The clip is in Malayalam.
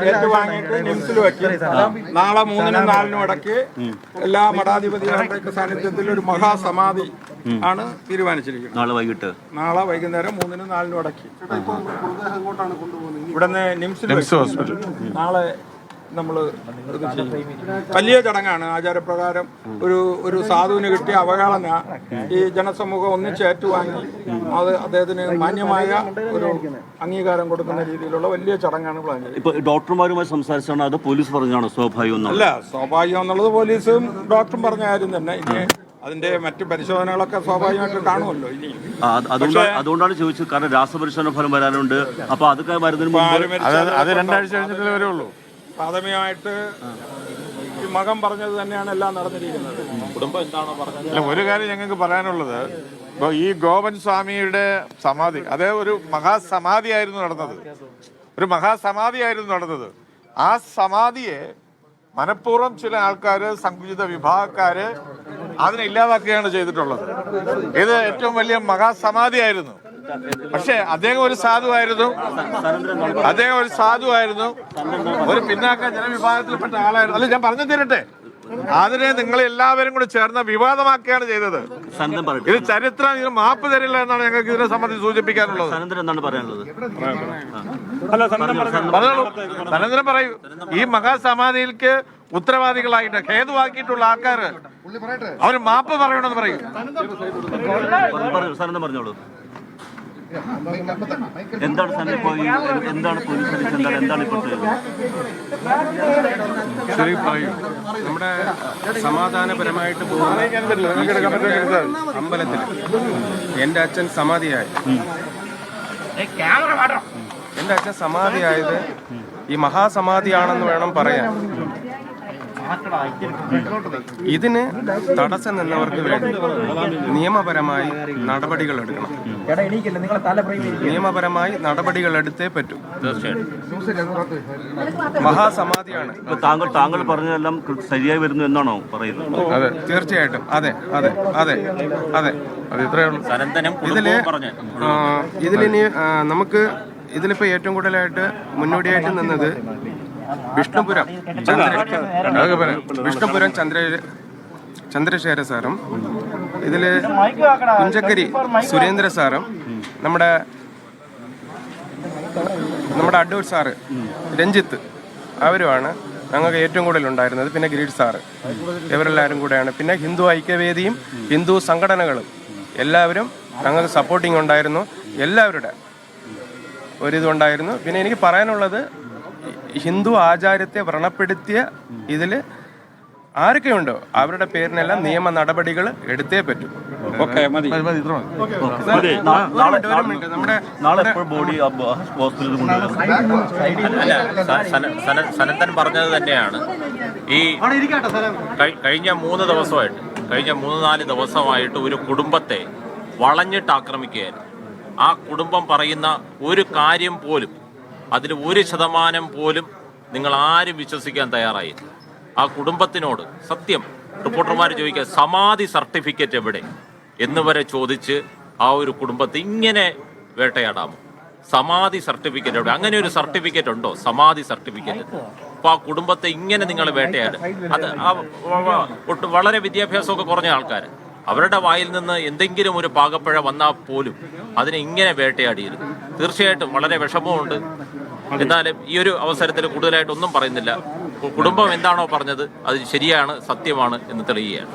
ഏറ്റുവാങ്ങിയിട്ട് നിംസിൽ വയ്ക്കും. നാളെ 3-നും 4-നും ഇടയ്ക്ക് എല്ലാ മഠാധിപതികളുടെ സാന്നിധ്യത്തിൽ ഒരു മഹാസമാധി ആണ് തീരുമാനിച്ചിരിക്കുന്നത്. നാളെ വൈകുന്നേരം 3-നും 4-നും ഇടയ്ക്ക് ഇവിടുന്ന് നിംസ് ഹോസ്പിറ്റൽ നാളെ നമ്മൾ ഇത് ചെയ്യും. വലിയ ചടങ്ങാണ്. ആചാരപ്രകാരം ഒരു സാധുവിന് കിട്ടിയ അവഹേളന ഈ ജനസമൂഹം ഒന്നിച്ചേറ്റുവാങ്ങി അത് അദ്ദേഹത്തിന് മാന്യമായ ഒരു അംഗീകാരം കൊടുക്കുന്ന രീതിയിലുള്ള വലിയ ചടങ്ങാണ് പ്ലാൻ ചെയ്യുന്നത്. ഇപ്പൊ ഡോക്ടർമാരുമായി സംസാരിച്ചാണ് അത് പോലീസ് പറഞ്ഞാണോ സ്വാഭാവികം? അല്ല, സ്വാഭാവികം എന്നുള്ളത് പോലീസും ഡോക്ടറും പറഞ്ഞ കാര്യം തന്നെ. ഇനി അതിന്റെ മറ്റു പരിശോധനകളൊക്കെ സ്വാഭാവികമായിട്ട് കാണുമല്ലോ. ഇനി അതുകൊണ്ടാണ് ചോദിച്ചത്. കാരണം രാസപരിശോധന ഫലം വരാനുണ്ട്. അപ്പൊ അതൊക്കെ വരുന്നതിന് അത് 2 ആഴ്ച കഴിഞ്ഞിട്ടേ വരുള്ളൂ. പ്രാഥമികമായിട്ട് ഈ മകൻ പറഞ്ഞത് തന്നെയാണ് എല്ലാം നടന്നിരിക്കുന്നത്. കുടുംബം എന്താണോ പറഞ്ഞത്. അല്ല, ഒരു കാര്യം ഞങ്ങൾക്ക് പറയാനുള്ളത്, ഇപ്പോൾ ഈ ഗോപൻ സ്വാമിയുടെ സമാധി അതേ ഒരു മഹാസമാധിയായിരുന്നു നടന്നത്. ആ സമാധിയെ മനഃപൂർവ്വം ചില ആൾക്കാര്, സങ്കുചിത വിഭാഗക്കാര് അതിനെ ഇല്ലാതാക്കുകയാണ് ചെയ്തിട്ടുള്ളത്. ഇത് ഏറ്റവും വലിയ മഹാസമാധിയായിരുന്നു. പക്ഷെ അദ്ദേഹം ഒരു സാധുവായിരുന്നു. ഒരു പിന്നാക്ക ജനവിഭാഗത്തിൽപ്പെട്ട ആളായിരുന്നു. അല്ല, ഞാൻ പറഞ്ഞു തരട്ടെ. അതിനെ നിങ്ങൾ എല്ലാവരും കൂടി ചേർന്ന് വിവാദമാക്കുകയാണ് ചെയ്തത്. ഇത് ചരിത്രം ഇതിന് മാപ്പ് തരില്ല എന്നാണ് ഞങ്ങൾക്ക് ഇതിനെ സംബന്ധിച്ച് സൂചിപ്പിക്കാനുള്ളത്. സനന്ദനം പറയൂ. ഈ മഹാസമാധിയിലേക്ക് ഉത്തരവാദികളായിട്ട് ഹേതുവാക്കിയിട്ടുള്ള ആൾക്കാര് അവര് മാപ്പ് പറയണമെന്ന് പറയൂ. പറഞ്ഞോളൂ. എന്താണ് ശരി പറയൂ. നമ്മുടെ സമാധാനപരമായിട്ട് പോകുന്ന അമ്പലത്തിൽ എൻ്റെ അച്ഛൻ സമാധിയായത് ഈ മഹാസമാധിയാണെന്ന് വേണം പറയാൻ. ഇതിന് തടസ്സം നിന്നവർക്ക് വേണ്ടി നിയമപരമായി നടപടികൾ എടുക്കണം. നിയമപരമായി നടപടികൾ എടുത്തേ പറ്റൂ. മഹാസമാധിയാണ്. താങ്കൾ പറഞ്ഞതെല്ലാം ശരിയായി വരുന്നു എന്നാണോ പറയുന്നത്? അതെ, തീർച്ചയായിട്ടും. അതെ. ഇത്രയേ ഉള്ളൂ. ഇതിലിനി നമുക്ക് ഇതിലിപ്പോ ഏറ്റവും കൂടുതലായിട്ട് മുന്നോടിയായിട്ട് നിന്നത് വിഷ്ണുപുരം ചന്ദ്രശേഖര സാറും ഇതില് കുഞ്ചക്കരി സുരേന്ദ്ര സാറും നമ്മുടെ അഡ്വൈറ്റ് സാറ് രഞ്ജിത്ത് അവരുമാണ് ഞങ്ങൾക്ക് ഏറ്റവും കൂടുതൽ ഉണ്ടായിരുന്നത്. പിന്നെ ഗിരീഷ് സാറ്, ഇവരെല്ലാവരും കൂടെയാണ്. പിന്നെ ഹിന്ദു ഐക്യവേദിയും ഹിന്ദു സംഘടനകളും എല്ലാവരും ഞങ്ങൾക്ക് സപ്പോർട്ടിങ് ഉണ്ടായിരുന്നു. എല്ലാവരുടെ ഒരിതുണ്ടായിരുന്നു. പിന്നെ എനിക്ക് പറയാനുള്ളത്, ഹിന്ദു ആചാരത്തെ വ്രണപ്പെടുത്തിയ ഇതിൽ ആരൊക്കെയുണ്ടോ അവരുടെ പേരിനെല്ലാം നിയമ നടപടികൾ എടുത്തേ പറ്റൂ. സനന്തൻ പറഞ്ഞത് തന്നെയാണ്. ഈ കഴിഞ്ഞ 3-4 ദിവസമായിട്ട് ഒരു കുടുംബത്തെ വളഞ്ഞിട്ട് ആക്രമിക്കുകയായിരുന്നു. ആ കുടുംബം പറയുന്ന ഒരു കാര്യം പോലും, അതിൽ 1% പോലും നിങ്ങൾ ആരും വിശ്വസിക്കാൻ തയ്യാറായില്ല. ആ കുടുംബത്തിനോട് സത്യം റിപ്പോർട്ടർമാർ ചോദിക്കുക, സമാധി സർട്ടിഫിക്കറ്റ് എവിടെ എന്ന് വരെ ചോദിച്ച് ആ ഒരു കുടുംബത്തെ ഇങ്ങനെ വേട്ടയാടാമോ? സമാധി സർട്ടിഫിക്കറ്റ് എവിടെ? അങ്ങനെ ഒരു സർട്ടിഫിക്കറ്റ് ഉണ്ടോ? സമാധി സർട്ടിഫിക്കറ്റ്. അപ്പോൾ ആ കുടുംബത്തെ ഇങ്ങനെ നിങ്ങൾ വേട്ടയാട്. അത് വളരെ വിദ്യാഭ്യാസമൊക്കെ കുറഞ്ഞ ആൾക്കാർ, അവരുടെ വായിൽ നിന്ന് എന്തെങ്കിലും ഒരു പാകപ്പിഴ വന്നാൽ പോലും അതിനെ ഇങ്ങനെ വേട്ടയാടിയിരുന്നു. തീർച്ചയായിട്ടും വളരെ വിഷമമുണ്ട്. എന്നാലും ഈ ഒരു അവസരത്തിൽ കൂടുതലായിട്ടൊന്നും പറയുന്നില്ല. കുടുംബം എന്താണോ പറഞ്ഞത് അത് ശരിയാണ്, സത്യമാണ് എന്ന് തെളിയുകയാണ്.